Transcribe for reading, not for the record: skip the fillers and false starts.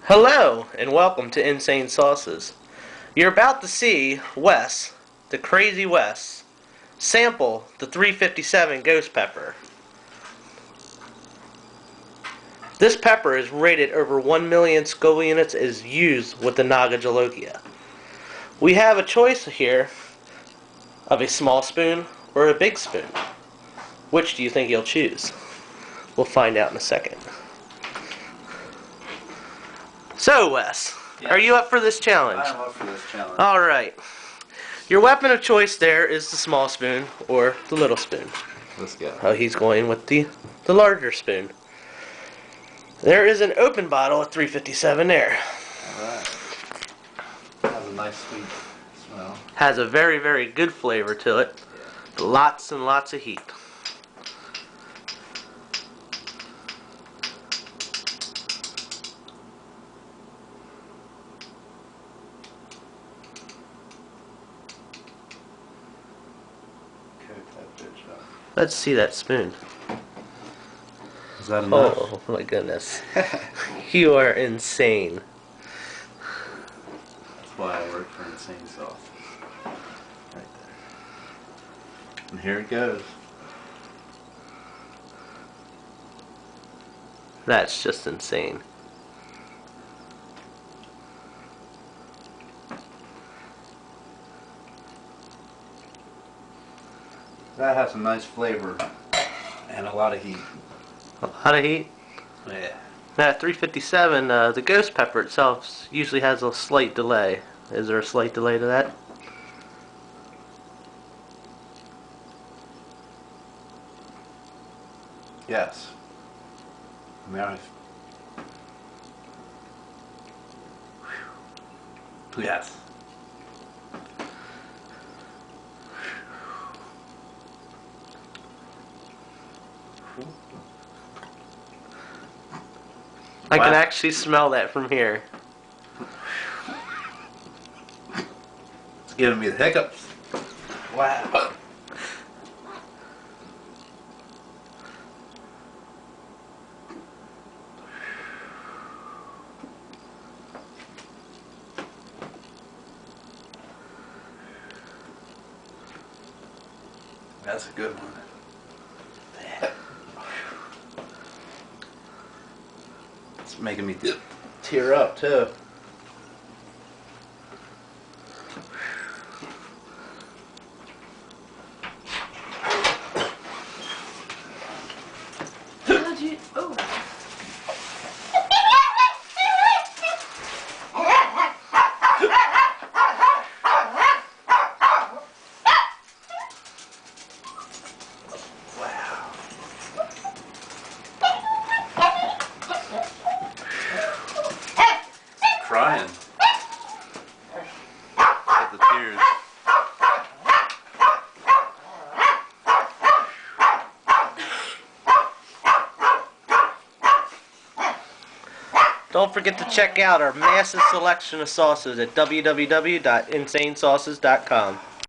Hello, and welcome to Insane Sauces. You're about to see Wes, the crazy Wes, sample the 357 ghost pepper. This pepper is rated over 1 million Scoville units, is used with the Bhut Jolokia. We have a choice here of a small spoon or a big spoon. Which do you think you'll choose? We'll find out in a second. So, Wes, Yes. Are you up for this challenge? I am up for this challenge. Alright. Your weapon of choice there is the small spoon or the little spoon. Let's go. Oh, he's going with the larger spoon. There is an open bottle of 357 there. Alright. Has a nice sweet smell. Has a very, very good flavor to it. Lots and lots of heat. Let's see that spoon. Is that enough? Oh my goodness. You are insane. That's why I work for Insane Sauce. Right there. And here it goes. That's just insane. That has a nice flavor and a lot of heat. A lot of heat. Yeah. That 357, the ghost pepper itself usually has a slight delay. Is there a slight delay to that? Yes. Yes. I can Wow. actually smell that from here. It's giving me the hiccups. Wow. That's a good one. It's making me tear up too. Crying. At the tears. Don't forget to check out our massive selection of sauces at www.insanesauces.com.